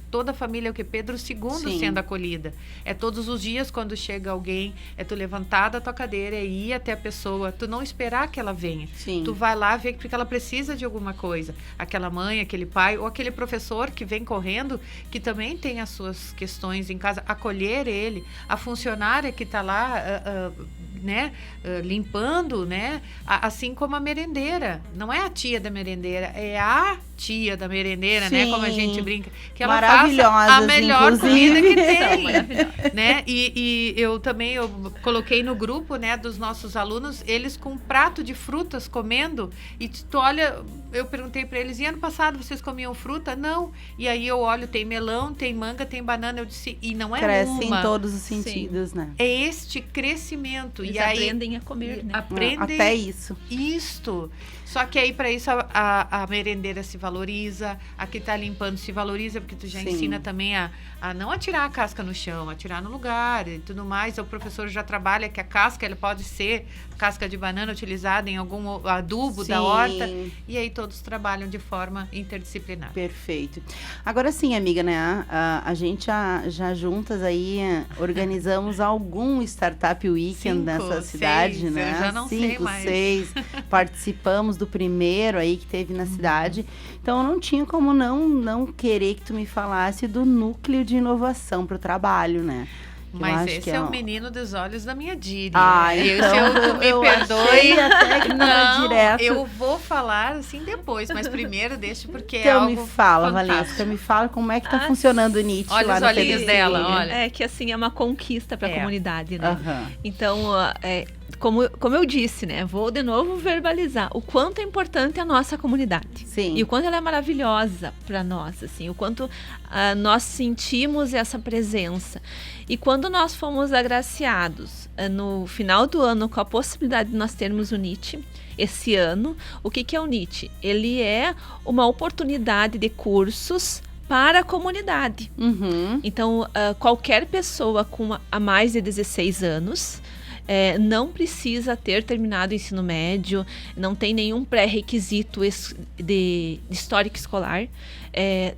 é o que? Pedro II sendo acolhida. É todos os dias quando chega alguém, é tu levantar da tua cadeira e ir até a pessoa, tu não esperar que ela venha. Tu vai lá ver porque ela precisa de alguma coisa. Aquela mãe, aquele pai ou aquele professor que vem correndo, que também tem as suas questões em casa, acolher ele, a funcionária que está lá, né, limpando, né, assim como a merendeira. Não é a tia da merendeira, é a tia da merendeira, né, como a gente brinca, que ela faça a melhor comida que tem, né? E eu coloquei no grupo, né, dos nossos alunos, eles com um prato de frutas comendo, e tu olha, eu perguntei para eles, e ano passado vocês comiam fruta? Não. E aí eu olho, tem melão, tem manga, tem banana, eu disse, e não é cresce uma. em todos os sentidos, né? É este crescimento. Eles e aí aprendem a comer, né? Aprendem até isso. Só que aí, para isso, a merendeira se valoriza, a que está limpando se valoriza, porque tu já ensina também a não atirar a casca no chão, a tirar no lugar e tudo mais. O professor já trabalha que a casca, ela pode ser casca de banana utilizada em algum adubo da horta. E aí todos trabalham de forma interdisciplinar. Perfeito. Agora sim, amiga, né? A gente já juntas aí organizamos algum Startup Weekend nessa cidade, né? Eu já não sei mais. 6. Participamos do primeiro aí que teve na cidade. Então, eu não tinha como não querer que tu me falasse do núcleo de inovação para o trabalho, né? Mas esse é o menino dos olhos da minha Diri. Então, tu me perdoe. Até que não, direto. Eu vou falar assim depois, mas primeiro deixa, porque então, é algo me fala, fantástico. Valesca, me fala como é que tá funcionando o NIT olha lá os no olhinhos dela, olha. É que assim, é uma conquista para a comunidade, né? Então, como eu disse, né? Vou de novo verbalizar o quanto é importante a nossa comunidade. Sim. E o quanto ela é maravilhosa para nós, assim, o quanto nós sentimos essa presença. E quando nós fomos agraciados no final do ano com a possibilidade de nós termos o NIT, esse ano, o que é o NIT? Ele é uma oportunidade de cursos para a comunidade. Então, qualquer pessoa com a mais de 16 anos não precisa ter terminado o ensino médio, não tem nenhum pré-requisito de histórico escolar.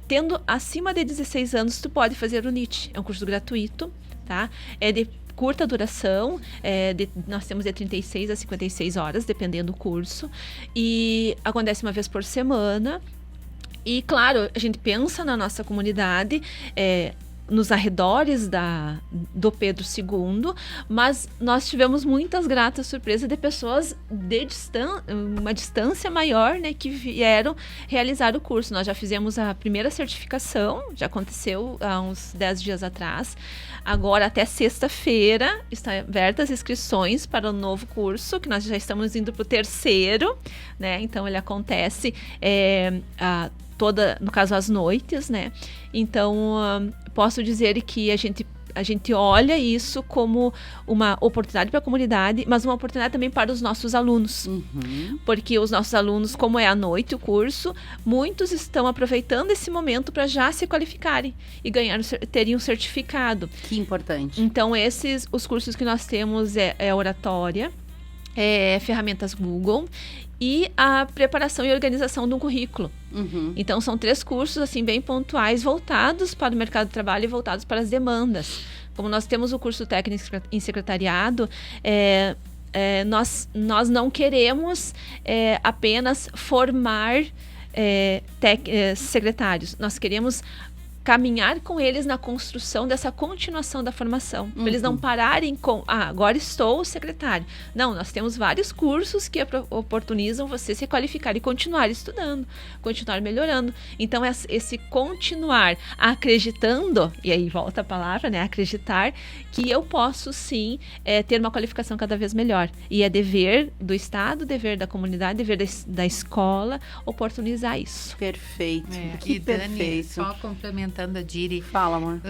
Tendo acima de 16 anos, tu pode fazer o NIT, é um curso gratuito, tá? É de curta duração, nós temos de 36 a 56 horas, dependendo do curso, e acontece uma vez por semana. E, claro, a gente pensa na nossa comunidade, nos arredores do Pedro II, mas nós tivemos muitas gratas surpresas de pessoas de uma distância maior, né, que vieram realizar o curso. Nós já fizemos a primeira certificação, já aconteceu há uns 10 dias atrás. Agora, até sexta-feira, estão abertas inscrições para o novo curso, que nós já estamos indo para o 3º, né? Então, ele acontece no caso, às noites, né? Então, posso dizer que a gente olha isso como uma oportunidade para a comunidade, mas uma oportunidade também para os nossos alunos. Porque os nossos alunos, como é à noite o curso, muitos estão aproveitando esse momento para já se qualificarem e terem um certificado. Que importante. Então, os cursos que nós temos é oratória, ferramentas Google e a preparação e organização de um currículo. Então, são 3 cursos assim, bem pontuais, voltados para o mercado de trabalho e voltados para as demandas. Como nós temos o curso técnico em secretariado, nós não queremos apenas formar secretários. Nós queremos caminhar com eles na construção dessa continuação da formação. Para eles não pararem com, agora estou secretário. Não, nós temos vários cursos que oportunizam você se qualificar e continuar estudando, continuar melhorando. Então, esse continuar acreditando, e aí volta a palavra, né? Acreditar que eu posso sim ter uma qualificação cada vez melhor. E é dever do Estado, dever da comunidade, dever da escola oportunizar isso. Perfeito. Que perfeito. Dani, só complementando a Diri. Fala, amor.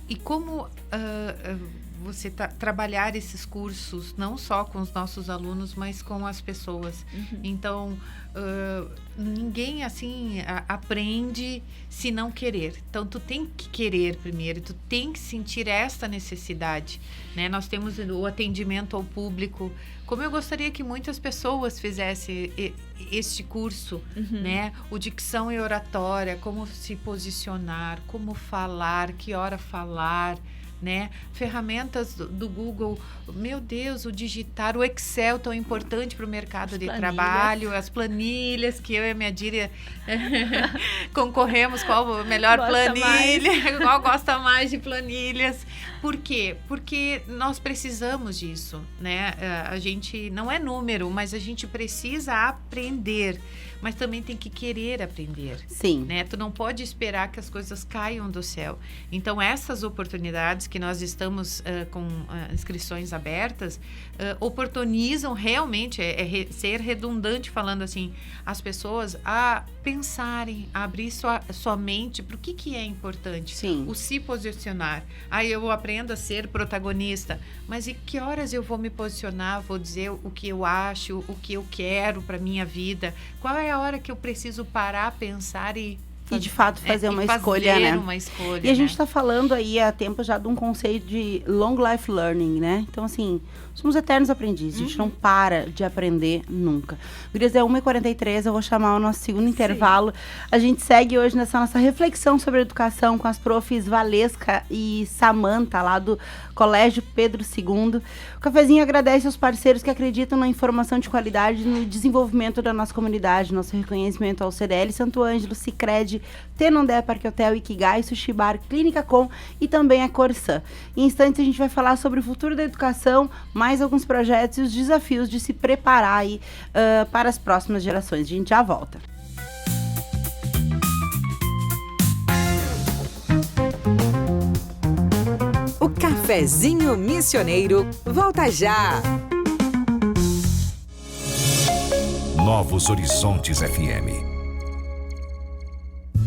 E como você trabalhar esses cursos, não só com os nossos alunos, mas com as pessoas. Então, ninguém, assim, aprende se não querer. Então, tu tem que querer primeiro, tu tem que sentir esta necessidade, né? Nós temos o atendimento ao público. Como eu gostaria que muitas pessoas fizessem este curso, né? O dicção e oratória, como se posicionar, como falar, que hora falar, né? Ferramentas do Google, meu Deus, o digitar, o Excel tão importante para o mercado de trabalho, as planilhas, que eu e a minha Díria concorremos qual a melhor planilha, qual gosta mais de planilhas. Por quê? Porque nós precisamos disso, né? A gente não é número, mas a gente precisa aprender, mas também tem que querer aprender. Sim. Né? Tu não pode esperar que as coisas caiam do céu. Então, essas oportunidades que nós estamos com inscrições abertas, oportunizam realmente, ser redundante falando assim, as pessoas a pensarem, a abrir sua mente para o que é importante. Sim. O se posicionar. Aí eu aprendo a ser protagonista, mas em que horas eu vou me posicionar, vou dizer o que eu acho, o que eu quero para minha vida, qual é a hora que eu preciso parar, pensar e de fato fazer uma escolha, né? E a gente está falando aí há tempo já de um conceito de long life learning, né? Então, assim, somos eternos aprendizes, a gente não para de aprender nunca. Gurias, é 1h43, eu vou chamar o nosso segundo intervalo. A gente segue hoje nessa nossa reflexão sobre educação com as profs Valesca e Samanta, lá do Colégio Pedro II. O Cafezinho agradece aos parceiros que acreditam na informação de qualidade e no desenvolvimento da nossa comunidade. Nosso reconhecimento ao CDL Santo Ângelo, Sicredi, Tenondé, Parque Hotel, Ikigai, Sushi Bar, Clínica Com e também a Corsã. Em instantes a gente vai falar sobre o futuro da educação, mais alguns projetos e os desafios de se preparar aí, para as próximas gerações. A gente já volta. O Cafezinho Missioneiro volta já. Novos Horizontes FM.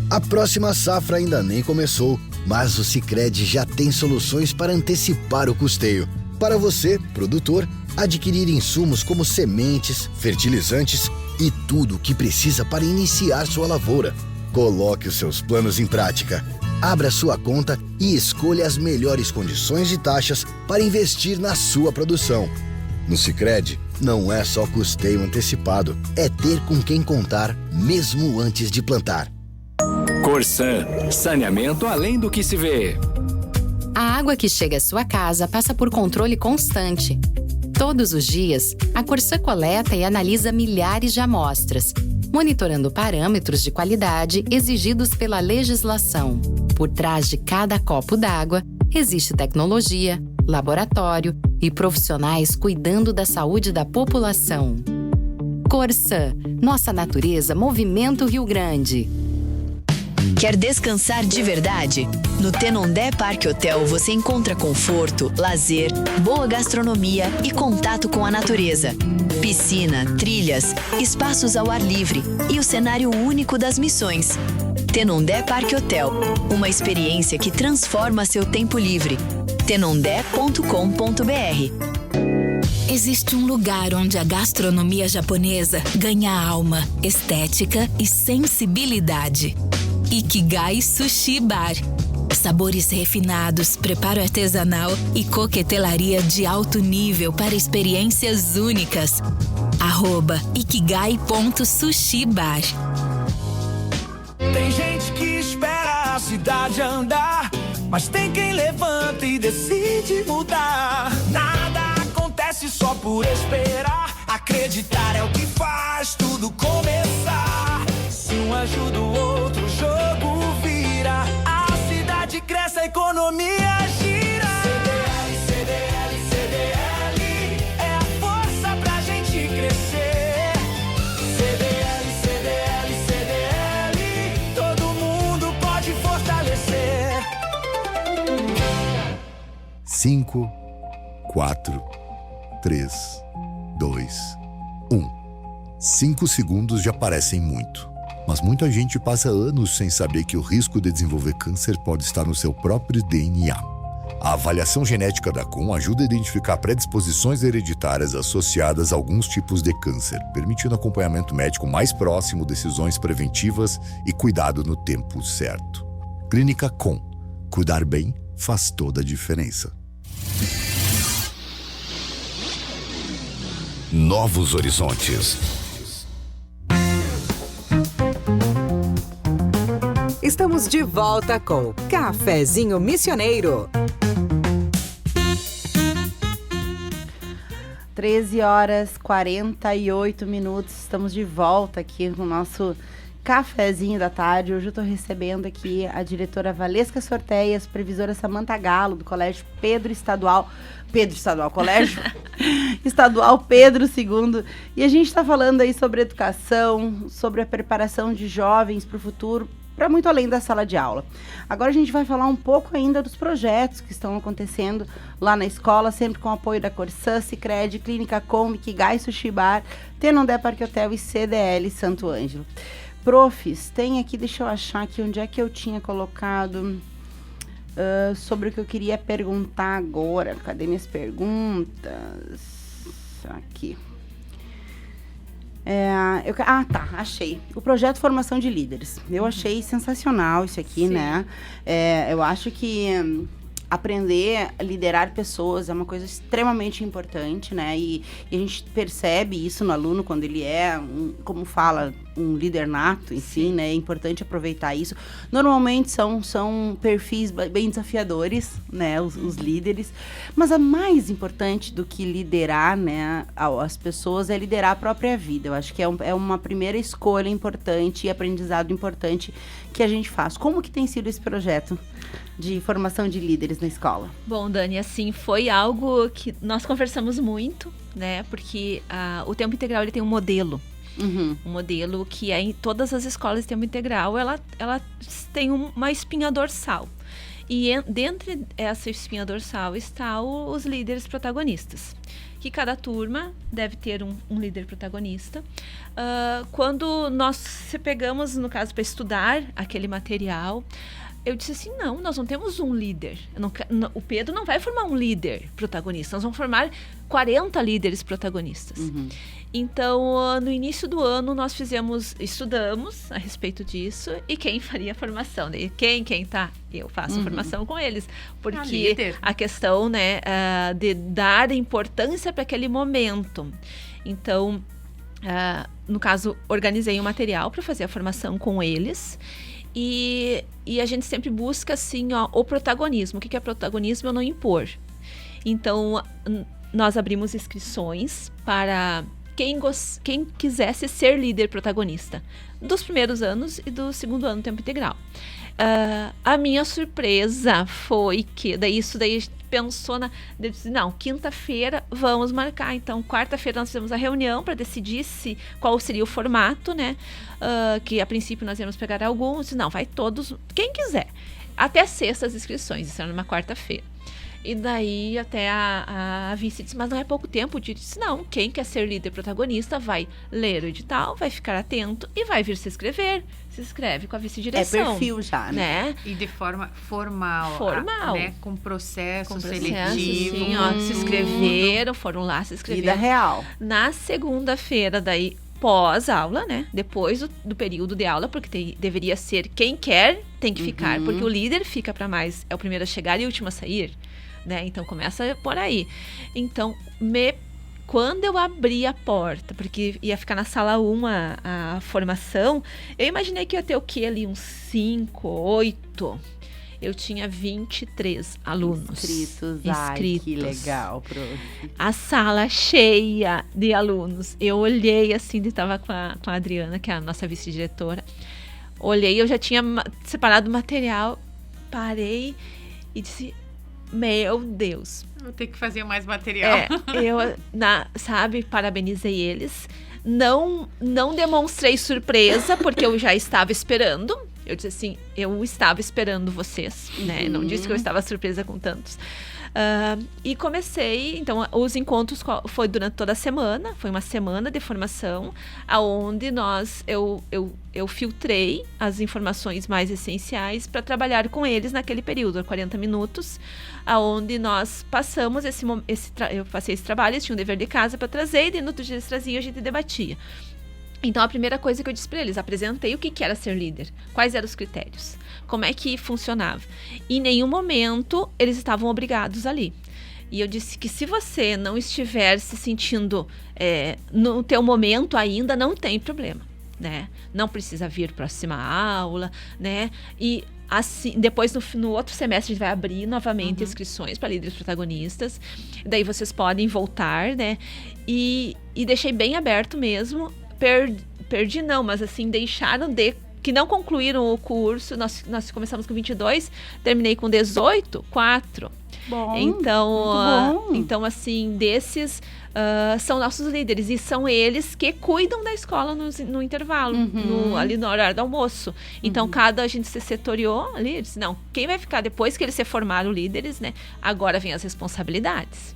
A próxima safra ainda nem começou, mas o Sicredi já tem soluções para antecipar o custeio. Para você, produtor, adquirir insumos como sementes, fertilizantes e tudo o que precisa para iniciar sua lavoura. Coloque os seus planos em prática. Abra sua conta e escolha as melhores condições e taxas para investir na sua produção. No Sicredi, não é só custeio antecipado, é ter com quem contar, mesmo antes de plantar. Corsan, saneamento além do que se vê. A água que chega à sua casa passa por controle constante. Todos os dias, a Corsan coleta e analisa milhares de amostras, monitorando parâmetros de qualidade exigidos pela legislação. Por trás de cada copo d'água, existe tecnologia, laboratório e profissionais cuidando da saúde da população. Corsan, nossa natureza movimenta o Rio Grande. Quer descansar de verdade? No Tenondé Parque Hotel você encontra conforto, lazer, boa gastronomia e contato com a natureza. Piscina, trilhas, espaços ao ar livre e o cenário único das missões. Tenondé Parque Hotel, uma experiência que transforma seu tempo livre. tenondé.com.br. Existe um lugar onde a gastronomia japonesa ganha alma, estética e sensibilidade. Ikigai Sushi Bar. Sabores refinados, preparo artesanal e coquetelaria de alto nível para experiências únicas. @ikigai.sushibar. Tem gente que espera a cidade andar, mas tem quem levanta e decide mudar. Nada acontece só por esperar. Acreditar é o que faz tudo começar. Se um ajuda o outro, o jogo vira. A cidade cresce, a economia gira. CDL, CDL, CDL é a força pra gente crescer. CDL, CDL, CDL, todo mundo pode fortalecer. 5, 4, 3, 2, 1. 5 segundos já parecem muito. Mas muita gente passa anos sem saber que o risco de desenvolver câncer pode estar no seu próprio DNA. A avaliação genética da COM ajuda a identificar predisposições hereditárias associadas a alguns tipos de câncer, permitindo acompanhamento médico mais próximo, decisões preventivas e cuidado no tempo certo. Clínica COM. Cuidar bem faz toda a diferença. Novos horizontes. Estamos de volta com Cafezinho Missioneiro. 13h48. Estamos de volta aqui no nosso cafezinho da tarde. Hoje eu estou recebendo aqui a diretora Valesca Sorteias, previsora Samanta Galo, do Colégio Colégio Estadual Pedro II. E a gente está falando aí sobre educação, sobre a preparação de jovens para o futuro, para muito além da sala de aula. Agora a gente vai falar um pouco ainda dos projetos que estão acontecendo lá na escola, sempre com o apoio da Corsan, Sicredi, Clínica COM, Ikigai Sushi Bar, Tenondé Parque Hotel e CDL Santo Ângelo. Profs, tem aqui, deixa eu achar aqui onde é que eu tinha colocado sobre o que eu queria perguntar agora. Cadê minhas perguntas? Aqui. Achei. O projeto Formação de Líderes. Eu achei sensacional isso aqui, né? Eu acho que aprender a liderar pessoas é uma coisa extremamente importante, né? E a gente percebe isso no aluno quando ele é, um líder nato, enfim, né? É importante aproveitar isso. Normalmente são perfis bem desafiadores, né? Os líderes. Mas a mais importante do que liderar, né, as pessoas é liderar a própria vida. Eu acho que é uma primeira escolha importante e aprendizado importante que a gente faz. Como que tem sido esse projeto de formação de líderes na escola? Bom, Dani, assim, foi algo que nós conversamos muito, né? Porque o tempo integral, ele tem um modelo. Um modelo que é em todas as escolas de tempo integral, ela tem uma espinha dorsal. E dentro dessa espinha dorsal está os líderes protagonistas. Que cada turma deve ter um líder protagonista. Quando nós pegamos, no caso, para estudar aquele material, eu disse assim, não, nós não temos um líder. O Pedro não vai formar um líder protagonista, nós vamos formar 40 líderes protagonistas. Então, no início do ano, nós estudamos a respeito disso, e quem faria a formação? Né? Quem tá? Eu faço a formação com eles, porque a questão, né, de dar importância para aquele momento. Então, no caso, organizei um material para fazer a formação com eles. E a gente sempre busca, assim, o protagonismo. O que é protagonismo? Eu não impor. Então, nós abrimos inscrições para quem quisesse ser líder protagonista dos primeiros anos e do segundo ano tempo integral. A minha surpresa foi que, daí pensou eu disse, não, quinta-feira vamos marcar. Então, quarta-feira nós fizemos a reunião para decidir qual seria o formato, né? Que a princípio nós íamos pegar alguns, não, vai todos, quem quiser. Até sexta as inscrições, isso era numa quarta-feira. E daí até a vice disse, mas não é pouco tempo. Eu disse, não, quem quer ser líder protagonista vai ler o edital, vai ficar atento e vai vir se inscrever. Se inscreve com a vice-direção. É perfil já, né? E de forma formal. Né? Com processo seletivo. Sim, se inscreveram, foram lá se inscrever. Vida real. Na segunda-feira, daí, pós-aula, né? Depois do período de aula, porque deveria ser quem quer tem que ficar, porque o líder fica para mais, é o primeiro a chegar e o último a sair. Né? Então, começa por aí. Então, quando eu abri a porta, porque ia ficar na sala 1 a formação, eu imaginei que ia ter o quê ali? Uns 5, 8. Eu tinha 23 alunos inscritos. Ai, que legal, prof. A sala cheia de alunos. Eu olhei assim, estava com a Adriana, que é a nossa vice-diretora. Olhei, eu já tinha separado o material, parei e disse... Meu Deus. Vou ter que fazer mais material. Parabenizei eles. Não demonstrei surpresa, porque eu já estava esperando. Eu disse assim, eu estava esperando vocês, né? Não disse que eu estava surpresa com tantos. E comecei, então, os encontros foi durante toda a semana, foi uma semana de formação, aonde eu filtrei as informações mais essenciais para trabalhar com eles naquele período, 40 minutos, aonde nós passamos eu passei esse trabalho, eles tinham um dever de casa para trazer, e no outro dia eles traziam e a gente debatia. Então, a primeira coisa que eu disse para eles, apresentei o que era ser líder, quais eram os critérios, como é que funcionava. Em nenhum momento eles estavam obrigados ali. E eu disse que se você não estiver se sentindo no teu momento ainda, não tem problema, né? Não precisa vir para a próxima aula, né? E assim, depois no outro semestre a gente vai abrir novamente inscrições para líderes protagonistas. Daí vocês podem voltar, né? E deixei bem aberto mesmo. Perdi não, mas assim, deixaram que não concluíram o curso. Nós começamos com 22, terminei com 18, 4. Bom, então assim, desses são nossos líderes, e são eles que cuidam da escola no intervalo, ali no horário do almoço. Então, a gente se setoriou ali, disse, não, quem vai ficar depois que eles se formaram líderes, né? Agora vem as responsabilidades.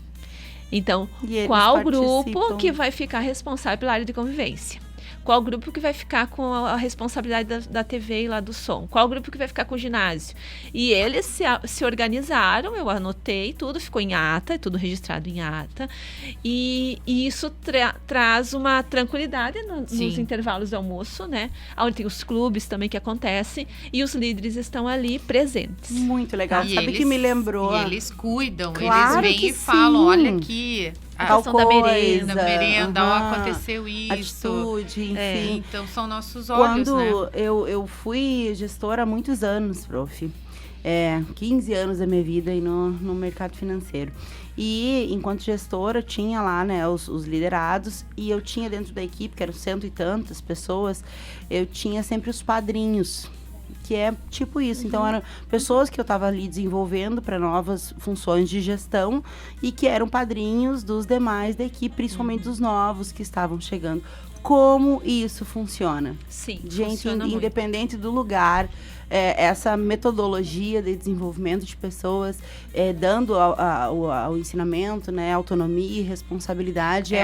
Então, qual grupo que vai ficar responsável pela área de convivência? Qual grupo que vai ficar com a responsabilidade da TV e lá do som? Qual grupo que vai ficar com o ginásio? E eles se organizaram, eu anotei tudo, ficou em ata, tudo registrado em ata. E isso traz uma tranquilidade nos intervalos do almoço, né? Onde tem os clubes também que acontecem, e os líderes estão ali presentes. Muito legal. Sabe que me lembrou? E eles cuidam, claro, eles vêm e falam, olha aqui... A questão da merenda, aconteceu isso. Atitude, enfim. Então, são nossos olhos, Quando né? eu fui gestora há muitos anos, prof. 15 anos da minha vida aí no mercado financeiro. E, enquanto gestora, tinha lá, né, os liderados, e eu tinha dentro da equipe, que eram 100 e tantas pessoas, eu tinha sempre os padrinhos, que é tipo isso. Então, eram pessoas que eu estava ali desenvolvendo para novas funções de gestão e que eram padrinhos dos demais da equipe, principalmente dos novos que estavam chegando. Como isso funciona? Sim, gente, funciona independente do lugar, essa metodologia de desenvolvimento de pessoas, dando ao ensinamento, né, autonomia e responsabilidade,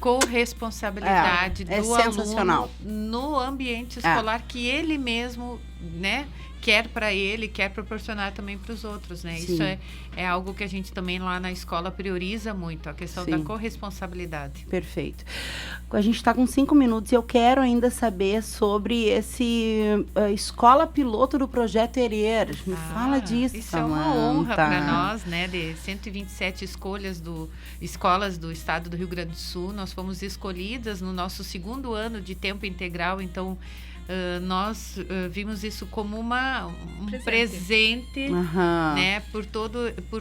corresponsabilidade do sensacional. aluno no ambiente escolar que ele mesmo, né, quer para ele, quer proporcionar também para os outros, né? Sim. Isso é algo que a gente também lá na escola prioriza muito, a questão da corresponsabilidade. Perfeito. A gente está com 5 minutos e eu quero ainda saber sobre esse escola piloto do projeto Erer. Me fala disso, Isso é uma honra para nós, né? De 127 escolas do estado do Rio Grande do Sul, nós fomos escolhidas no nosso 2º ano de tempo integral, então nós vimos isso como um presente né, por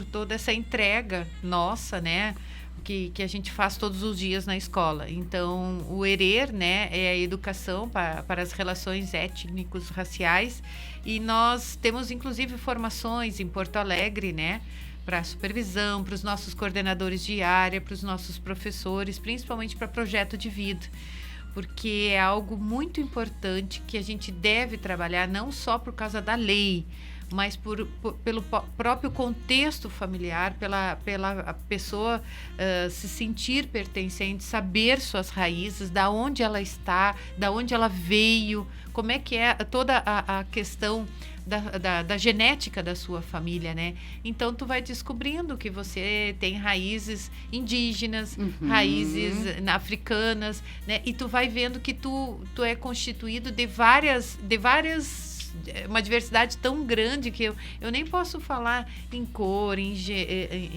toda essa entrega nossa, né, que a gente faz todos os dias na escola. Então, o ERER, né, é a educação para as relações étnicos raciais, e nós temos inclusive formações em Porto Alegre, né, para supervisão, para os nossos coordenadores de área, para os nossos professores, principalmente para projeto de vida. Porque é algo muito importante que a gente deve trabalhar não só por causa da lei, mas pelo próprio contexto familiar, pela pessoa se sentir pertencente, saber suas raízes, da onde ela está, da onde ela veio, como é que é toda a questão da genética da sua família, né? Então, tu vai descobrindo que você tem raízes indígenas, raízes africanas, né? E tu vai vendo que tu é constituído de várias uma diversidade tão grande que eu nem posso falar em cor, em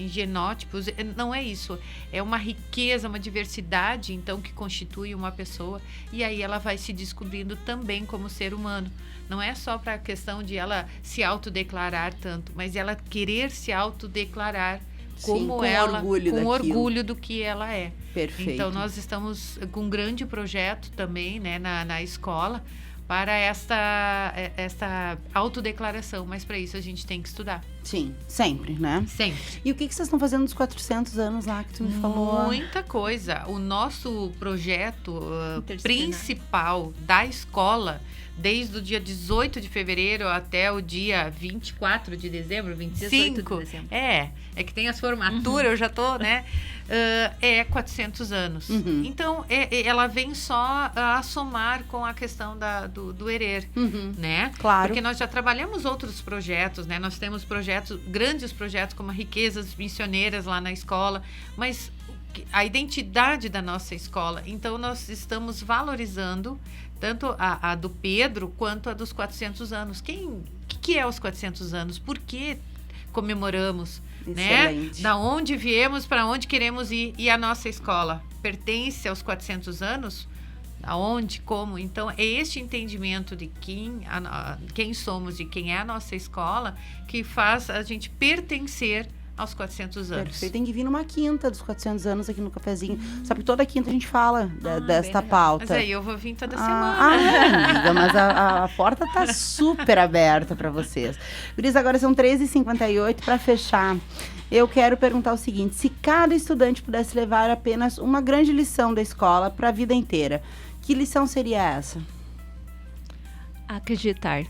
genótipos, não é isso. É uma riqueza, uma diversidade, então, que constitui uma pessoa, e aí ela vai se descobrindo também como ser humano. Não é só para a questão de ela se autodeclarar tanto, mas ela querer se autodeclarar como ela, com orgulho do que ela é. Perfeito. Então, nós estamos com um grande projeto também, né, na escola, para esta autodeclaração, mas para isso a gente tem que estudar. Sim, sempre, né? Sempre. E o que vocês estão fazendo nos 400 anos lá que tu me falou? Muita coisa. O nosso projeto principal da escola, desde o dia 18 de fevereiro até o dia 24 de dezembro, 25. De dezembro. É que tem as formaturas, eu já tô, né? É 400 anos. Então, ela vem só a somar com a questão do ERER, né? Claro. Porque nós já trabalhamos outros projetos, né? Nós temos grandes projetos como a Riquezas Missioneiras lá na escola, mas a identidade da nossa escola, então nós estamos valorizando tanto a do Pedro quanto a dos 400 anos. Que é os 400 anos? Por que comemoramos? Excelente. Né? Da onde viemos, para onde queremos ir, e a nossa escola pertence aos 400 anos? Aonde, como? Então, é este entendimento de quem somos e quem é a nossa escola que faz a gente pertencer aos 400 anos. Perfeito. Tem que vir numa quinta dos 400 anos aqui no cafezinho. Sabe que toda quinta a gente fala desta pauta. Mas aí eu vou vir toda semana. Amiga, mas a porta tá super aberta para vocês. Guris, agora são 13h58. Para fechar, eu quero perguntar o seguinte: se cada estudante pudesse levar apenas uma grande lição da escola para a vida inteira, que lição seria essa? Acreditar.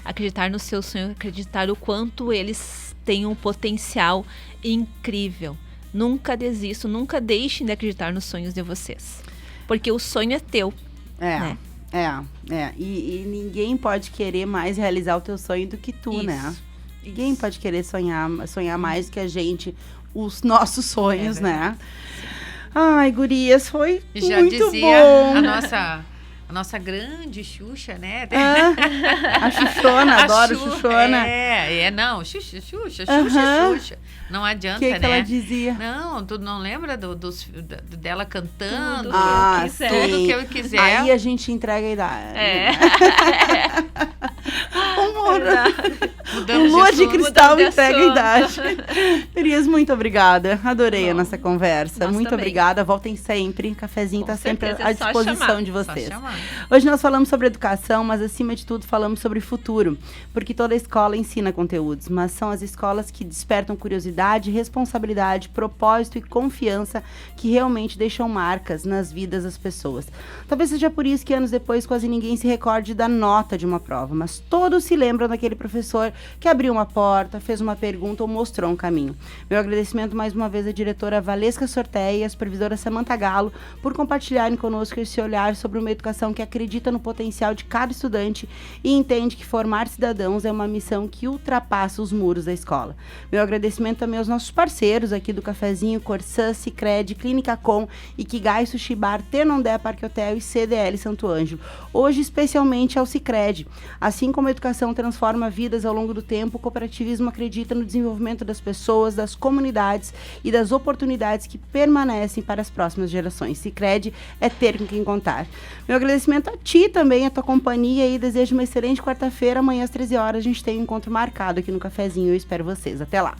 Acreditar no seu sonho, acreditar o quanto eles têm um potencial incrível. Nunca desistam, nunca deixem de acreditar nos sonhos de vocês. Porque o sonho é teu. Né? E ninguém pode querer mais realizar o teu sonho do que tu, né? Ninguém pode querer sonhar mais do que a gente, os nossos sonhos, né? Ai, gurias, foi já muito dizia bom. A nossa grande Xuxa, né? A Xuxona, adoro Xuxona. Não, Xuxa. Não adianta, que né? Que ela dizia? Não, tu não lembra dela cantando? Tudo que eu quiser. Aí a gente entrega a idade. O Lua de Cristal entrega a idade. Mirias, muito obrigada. Adorei a nossa conversa. Nós muito também. obrigada. Voltem sempre. O cafezinho está sempre à disposição de vocês. chamar. Hoje nós falamos sobre educação, mas acima de tudo falamos sobre futuro, porque toda escola ensina conteúdos, mas são as escolas que despertam curiosidade, responsabilidade, propósito e confiança que realmente deixam marcas nas vidas das pessoas. Talvez seja por isso que anos depois quase ninguém se recorde da nota de uma prova, mas todos se lembram daquele professor que abriu uma porta, fez uma pergunta ou mostrou um caminho. Meu agradecimento mais uma vez à diretora Valesca Sorteia e à supervisora Samantha Galo por compartilharem conosco esse olhar sobre uma educação que acredita no potencial de cada estudante e entende que formar cidadãos é uma missão que ultrapassa os muros da escola. Meu agradecimento também aos nossos parceiros aqui do Cafezinho, Corsã, Sicredi, Clínica Com, Ikigai Sushi Bar, Tenondé Parque Hotel e CDL Santo Ângelo. Hoje, especialmente ao Sicredi. Assim como a educação transforma vidas ao longo do tempo, o cooperativismo acredita no desenvolvimento das pessoas, das comunidades e das oportunidades que permanecem para as próximas gerações. Sicredi é ter com quem contar. Meu agradecimento a ti também, a tua companhia, e desejo uma excelente quarta-feira. Amanhã às 13 horas a gente tem um encontro marcado aqui no Cafezinho. Eu espero vocês. Até lá.